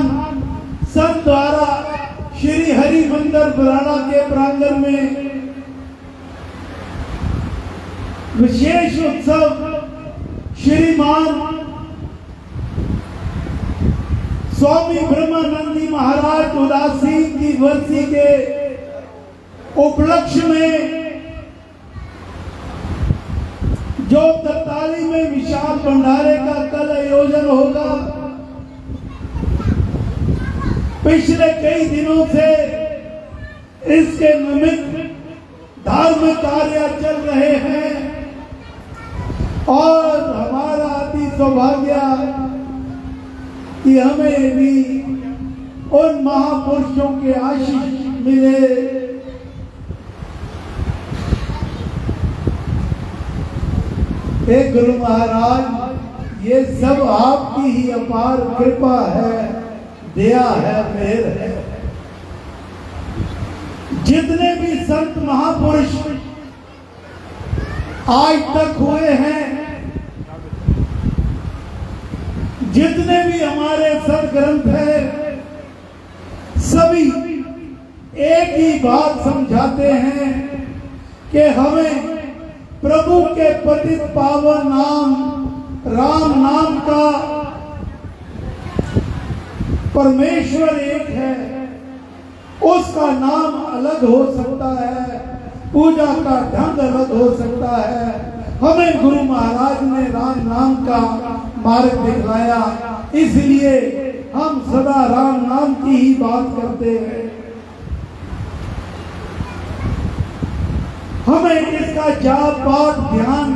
स्थान संत द्वारा श्री हरि मंदिर बराड़ा के प्रांगण में विशेष उत्सव श्रीमान स्वामी ब्रह्मानंदी महाराज उदासी की वर्षी के उपलक्ष्य में जो तरताली में विशाल भंडारे का कल आयोजन होगा। पिछले कई दिनों से इसके निमित्त धार्मिक कार्य चल रहे हैं और हमारा अति सौभाग्य कि हमें भी उन महापुरुषों के आशीष मिले। हे गुरु महाराज, ये सब आपकी ही अपार कृपा है, दया है, मेहर है। जितने भी संत महापुरुष आज तक हुए हैं, जितने भी हमारे संत ग्रंथ हैं, सभी एक ही बात समझाते हैं कि हमें प्रभु के पतित पावन नाम राम नाम का परमेश्वर एक है, उसका नाम अलग हो सकता है, पूजा का ढंग अलग हो सकता है। हमें गुरु महाराज ने राम नाम का मार्ग दिखलाया, इसलिए हम सदा राम नाम की ही बात करते हैं। हमें इसका जाप पाठ ध्यान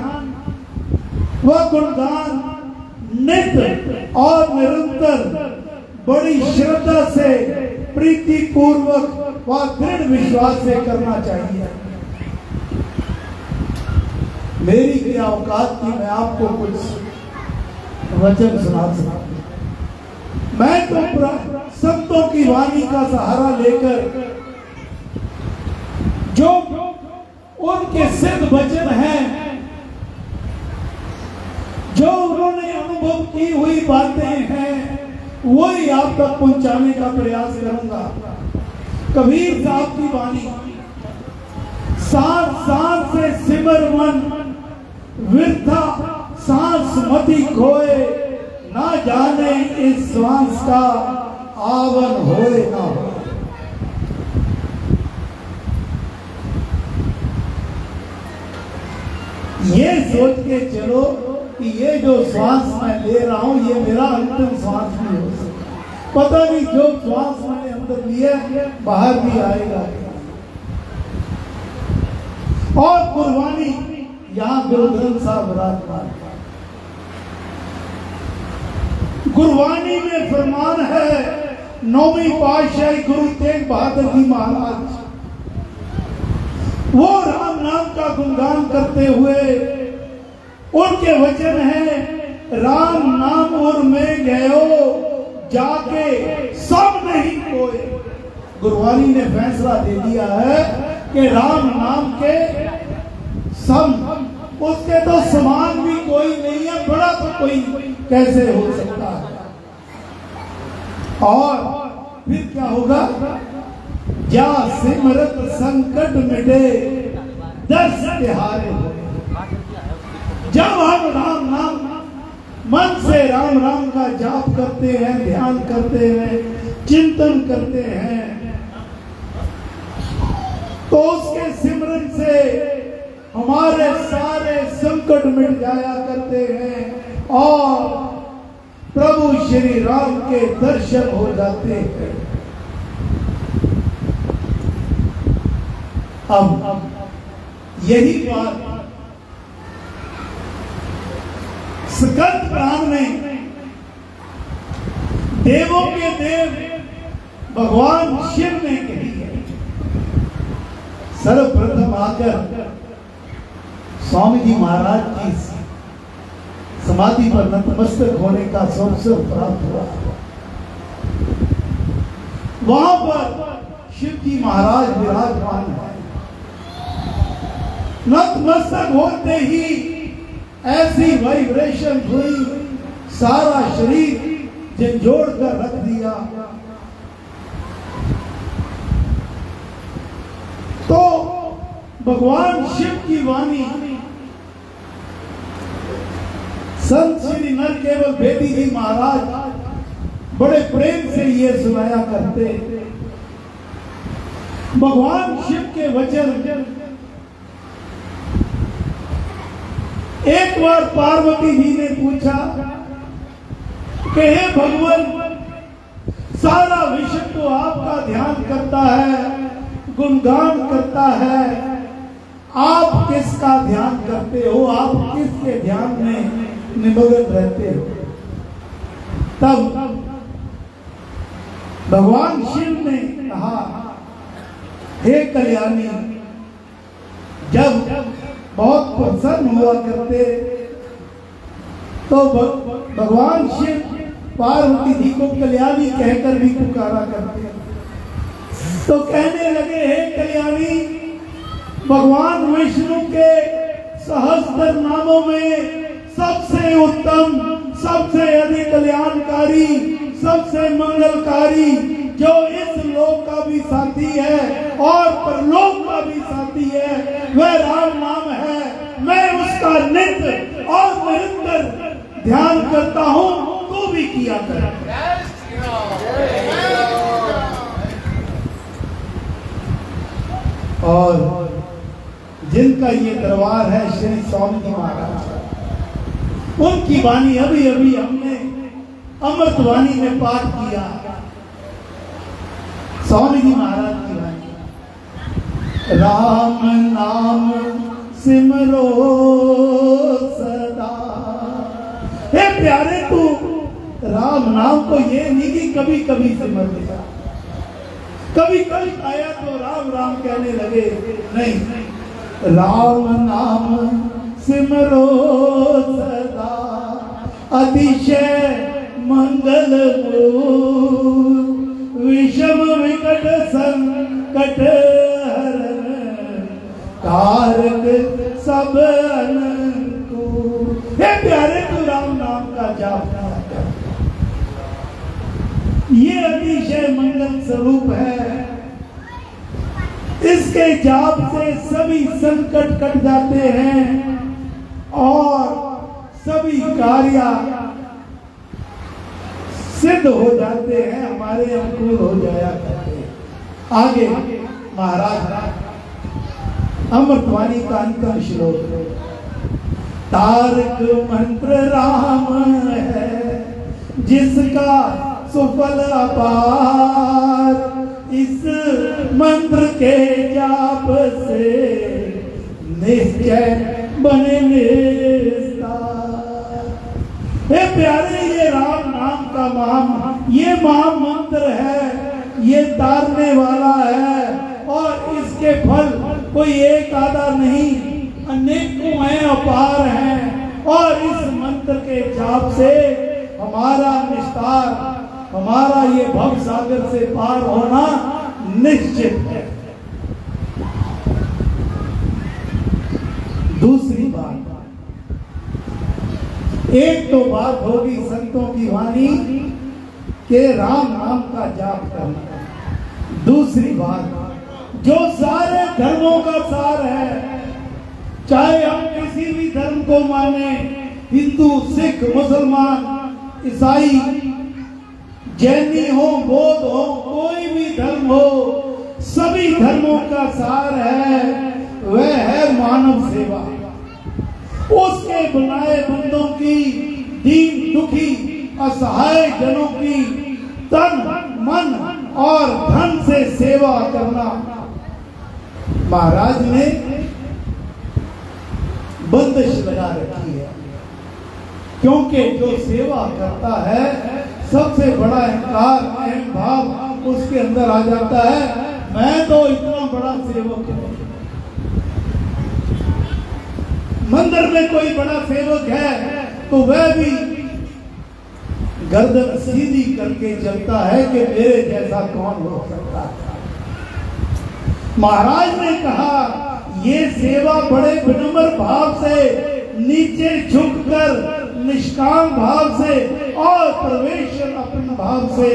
व गुणगान नित्य और निरंतर बड़ी श्रद्धा से प्रीति पूर्वक व दृढ़ विश्वास से करना चाहिए। मेरी क्या औकात की मैं आपको कुछ वचन सुना सकता। मैं तो संतों की वाणी का सहारा लेकर जो उनके सिद्ध वचन हैं, जो उन्होंने अनुभव की हुई बातें हैं, वही आप तक पहुंचाने का प्रयास करूंगा। कबीर साहब की वाणी, सांस सांस से सिमर मन, वृथा सांस मति खोए, ना जाने इस श्वास का आवन होए ना हो। ये सोच के चलो कि ये जो श्वास मैं ले रहा हूं, ये मेरा अंतिम श्वास नहीं हो सकता। पता नहीं जो श्वास मैंने अंदर लिया बाहर भी आएगा। और कुर्बानी यहाँ गुरु ग्रंथ साहब विराजमान। गुरबानी में फरमान है, 9वीं पातशाही गुरु तेग बहादुर जी महाराज वो राम नाम का गुणगान करते हुए, उनके वचन हैं, राम नाम उर में गयो जाके सब नहीं कोई। गुरबानी ने फैसला दे दिया है कि राम नाम के सम, उसके तो समान भी कोई नहीं है, बड़ा तो कोई कैसे हो सकता है। और फिर क्या होगा, जा सिमरत संकट मिटे दर्श तिहारे हो। जब हम राम नाम मन से राम राम का जाप करते हैं, ध्यान करते हैं, चिंतन करते हैं, तो उसके सिमरन से हमारे सारे संकट मिट जाया करते हैं और प्रभु श्री राम के दर्शन हो जाते हैं। अब यही बात स्कंद पुराण में देवों के देव भगवान शिव ने कही है। सर्वप्रथम आकर स्वामी जी महाराज की समाधि पर नतमस्तक होने का अवसर प्राप्त हुआ। वहां पर शिव जी महाराज विराजमान है। नतमस्तक होते ही ऐसी वाइब्रेशन हुई, सारा शरीर झंझोड़ कर रख दिया। तो भगवान शिव की वाणी संत श्री नरकेवल बेदी जी महाराज बड़े प्रेम से ये सुनाया करते। भगवान शिव के वचन, एक बार पार्वती जी ने पूछा कि हे भगवान, सारा विश्व तो आपका ध्यान करता है, गुणगान करता है, आप किसका ध्यान करते हो? आप किसके ध्यान में निमग्न रहते हो? तब भगवान शिव ने कहा, हे कल्याणी, जब बहुत प्रसन्न हुआ करते तो भगवान शिव पार्वती जी को कल्याणी कहकर भी पुकारा करते। तो कहने लगे, हे कल्याणी, भगवान विष्णु के सहस्त्र नामों में सबसे उत्तम, सबसे अधिक कल्याणकारी, सबसे मंगलकारी, जो इस लोक का भी साथी है और परलोक का भी साथी है, वह राम नाम है। मैं उसका नित्य और निरंतर ध्यान करता हूँ, तू भी किया कर। और जिनका ये दरबार है श्री स्वामी जी महाराज, उनकी वाणी अभी अभी हमने अमृत वाणी में पाठ किया। स्वामी जी महाराज की वाणी, राम नाम सिमरो सदा। हे प्यारे, तू राम नाम को ये नहीं कि कभी कभी सिमर लिया, कभी कभी आया तो राम राम कहने लगे, नहीं, राम नाम सिमरो सदा, अतिशय मंगल मूल, विषम विकट संकट हरण, कारक सब अनुकूल। हे प्यारे, तू राम नाम का जाप कर, ये अतिशय मंगल स्वरूप है। इसके जाप से सभी संकट कट जाते हैं और सभी कार्य सिद्ध हो जाते हैं, हमारे अनुकूल हो जाया करते हैं। आगे महाराज अमृतवाणी का अंतिम श्लोक, तारक मंत्र राम है, जिसका सुफल अपार, इस मंत्र के जाप से निश्चय बने निस्तार। हे प्यारे, ये राम नाम का ये महामंत्र है, ये तारने वाला है और इसके फल कोई एक आधा नहीं, अनेकों हैं, अपार हैं। और इस मंत्र के जाप से हमारा निस्तार, हमारा ये भव सागर से पार होना निश्चित है। दूसरी बात, एक तो बात होगी संतों की वाणी के राम नाम का जाप करना, दूसरी बात जो सारे धर्मों का सार है, चाहे हम किसी भी धर्म को माने, हिंदू, सिख, मुसलमान, ईसाई, जैनी हो, बौद्ध हो, कोई भी धर्म हो, सभी धर्मों का सार है, वह है मानव सेवा। उसके बनाए बंदों की, दीन दुखी असहाय जनों की तन मन और धन से सेवा करना महाराज ने बंदिश लगा रखी है। क्योंकि जो सेवा करता है, सबसे बड़ा अहंकार, अहम भाव उसके अंदर आ जाता है, मैं तो इतना बड़ा सेवक हूं। मंदिर में कोई बड़ा सेवक है तो वह भी गर्दन सीधी करके चलता है कि मेरे जैसा कौन हो सकता है। महाराज ने कहा, ये सेवा बड़े विनम्र भाव से नीचे झुककर निष्काम भाव से और परमेश्वर अपने भाव से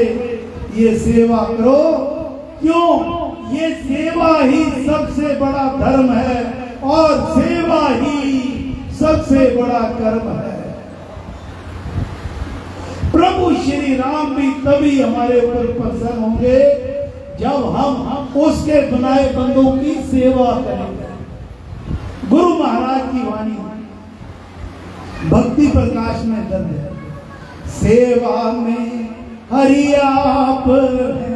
ये सेवा करो। क्यों? ये सेवा ही सबसे बड़ा धर्म है और सेवा ही सबसे बड़ा कर्म है। प्रभु श्री राम भी तभी हमारे ऊपर प्रसन्न होंगे जब हम उसके बनाए बंदों की सेवा करेंगे। गुरु महाराज की वाणी भक्ति प्रकाश में दर्ज है, सेवा में हरि आप है।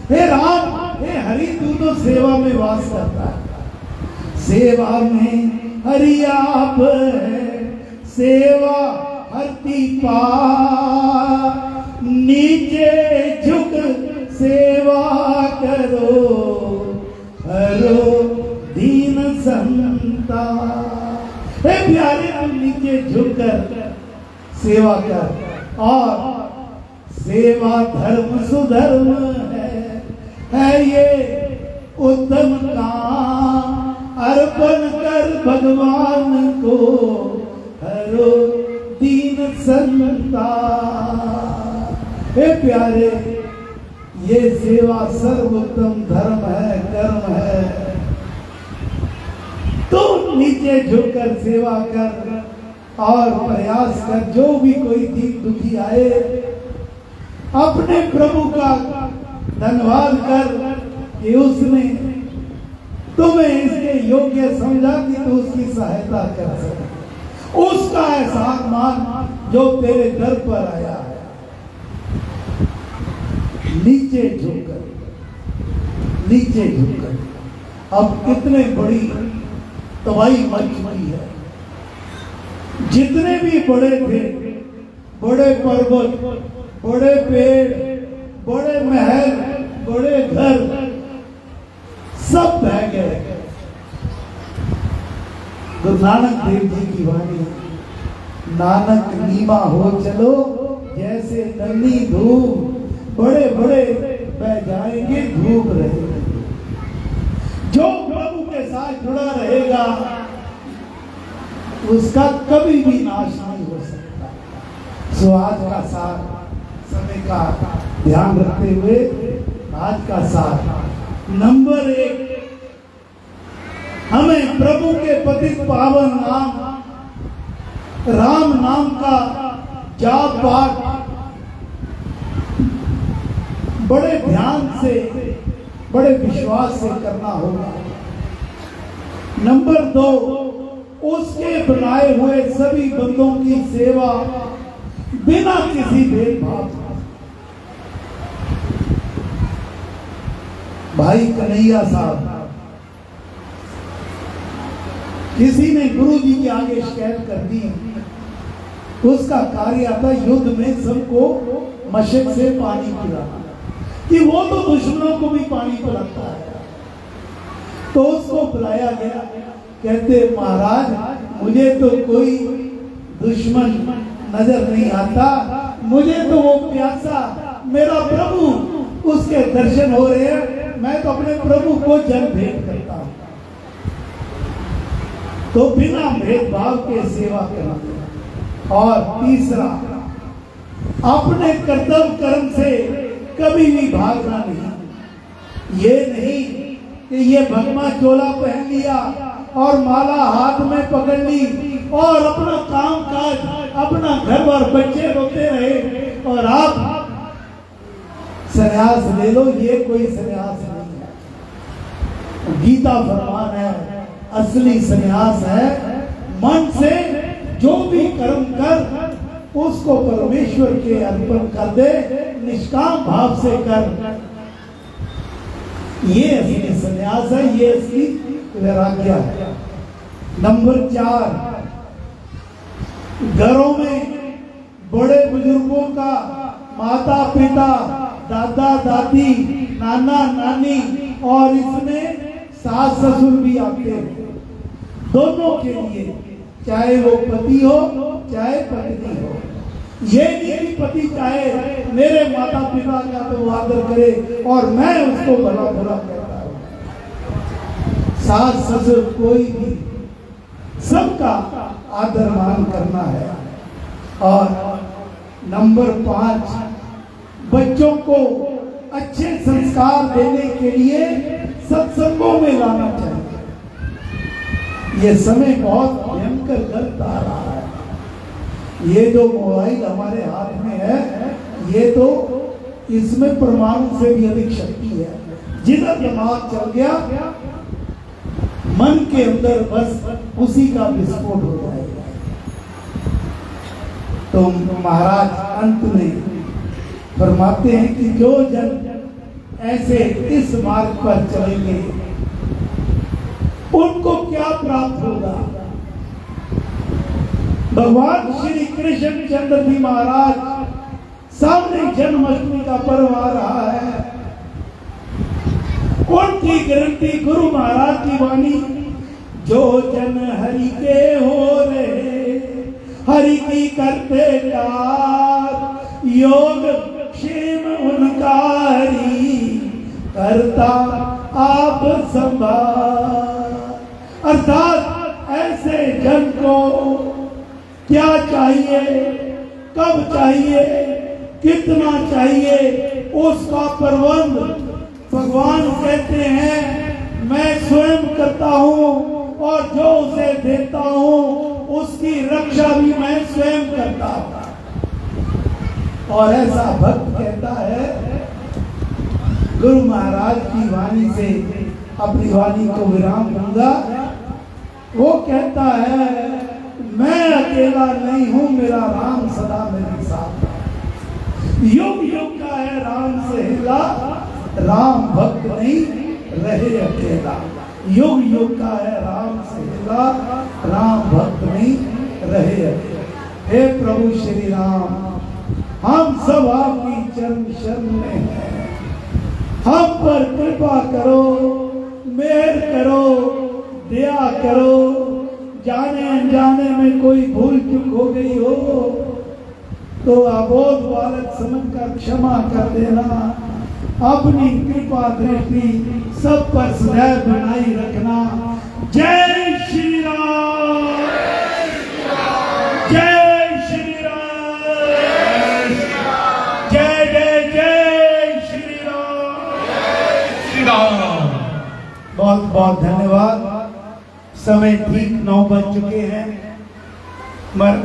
हे राम, हे हरि, तू तो सेवा में वास करता है। सेवा में हरि आप है, सेवा हरती पा, नीचे झुक सेवा करो, हरो दीन संता। हे प्यारे, हम नीचे झुककर सेवा कर, और सेवा धर्म सुधर्म है ये उत्तम काम। अर्पण कर भगवान को, हरो दीन संता। हे प्यारे, ये सेवा सर्वोत्तम धर्म है, कर्म है। तो नीचे झुककर सेवा कर और प्रयास कर। जो भी कोई दीन दुखी आए, अपने प्रभु का धन्यवाद कर कि उसने तुम्हें इसके योग्य समझा कि तू उसकी सहायता कर सके। उसका एहसान मान जो तेरे दर पर आया है। नीचे झुककर, नीचे झुककर। अब कितने बड़ी तबाही मच चुकी है। जितने भी बड़े थे, बड़े पर्वत, बड़े पेड़, बड़े महल, बड़े घर, सब बह गए। गुरु नानक देव जी की वाणी, नानक नीमा हो चलो जैसे नन्ही धूप, बड़े बड़े बह जाएंगे धूप रहेगी। जो प्रभु के साथ जुड़ा रहेगा उसका कभी भी नाश नहीं हो सकता। सो आज का साथ, समय का ध्यान रखते हुए आज का साथ नंबर 1, हमें प्रभु के पतित पावन नाम राम नाम का जाप पाठ बड़े ध्यान से, बड़े विश्वास से करना होगा। नंबर 2, उसके बनाए हुए सभी बंदों की सेवा बिना किसी भेदभाव। भाई कन्हैया साहब, किसी ने गुरु जी के आगे शिकायत कर दी। उसका कार्य था युद्ध में सबको मशक से पानी पिलाना, कि वो तो दुश्मनों को भी पानी पिलाता है। तो उसको बुलाया गया। कहते महाराज, मुझे तो कोई दुश्मन नजर नहीं आता, मुझे तो वो प्यासा मेरा प्रभु, उसके दर्शन हो रहे हैं, मैं तो अपने प्रभु को जल भेंट करता हूं। तो बिना भेदभाव के सेवा करना। और तीसरा, अपने कर्तव्य कर्म से कभी भी भागना नहीं। ये नहीं कि ये भगवा चोला पहन लिया और माला हाथ में पकड़ ली और अपना काम काज, अपना घर और बच्चे रोते रहे और आप संन्यास ले लो। ये कोई संन्यास नहीं है। गीता फरमान है, असली संन्यास है मन से जो भी कर्म कर उसको परमेश्वर के अर्पण कर दे, निष्काम भाव से कर। ये असली संन्यास है, ये असली वैराग्य है। नंबर 4, घरों में बड़े बुजुर्गों का, माता पिता, दादा दादी, नाना नानी और इसमें सास ससुर भी आते हैं। दोनों के लिए, चाहे वो पति हो चाहे पत्नी हो। ये नहीं कि पति चाहे मेरे माता पिता का तो आदर करे और मैं उसको भला भला कहता हूं। सास ससुर कोई भी सबका आदर मान करना है। और नंबर 5, बच्चों को अच्छे संस्कार देने के लिए सत्संगों में लाना चाहिए। ये समय बहुत भयंकर गलत आ रहा है। ये जो मोबाइल हमारे हाथ में है, ये तो इसमें परमाणु से भी अधिक शक्ति है। जिधर दिमाग चल गया, मन के अंदर बस उसी का विस्फोट हो जाएगा। तो महाराज अंत में फरमाते हैं कि जो जन ऐसे इस मार्ग पर चलेंगे उनको क्या प्राप्त होगा। भगवान श्री कृष्ण चंद्र जी महाराज सामने जन्माष्टमी का पर्व आ रहा है। उनकी गारंटी गुरु महाराज की वाणी, जो जन हरि के हो रहे, हरि की करते कार, योग क्षेम उनका हरि करता आप संभाल। अर्थात ऐसे जन को क्या चाहिए, कब चाहिए, कितना चाहिए, उसका प्रबंध भगवान कहते हैं मैं स्वयं करता हूं, और जो उसे देता हूं उसकी रक्षा भी मैं स्वयं करता हूं। और ऐसा भक्त कहता है, गुरु महाराज की वाणी से अपनी वाणी को विराम दूंगा। वो कहता है मैं अकेला नहीं हूं, मेरा राम सदा मेरे साथ है। युग युग का है राम सहेला, राम भक्त नहीं रहे अकेला। युग युग का है राम सहेला, राम भक्त नहीं रहे अकेला। हे प्रभु श्री राम, हम सब आपकी चरण शरण में हैं। हम पर कृपा करो, मेहर करो, दया करो। जाने अनजाने में कोई भूल चूक हो गई हो तो अबोध बालक समझकर क्षमा कर देना। अपनी कृपा दृष्टि सब पर सदैव बनाई रखना। जय श्री राम, जय श्री राम, जय जय जय श्री राम। बहुत बहुत धन्यवाद। समय ठीक 9 बज चुके हैं।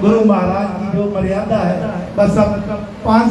गुरु महाराज की जो मर्यादा है, बस अब 5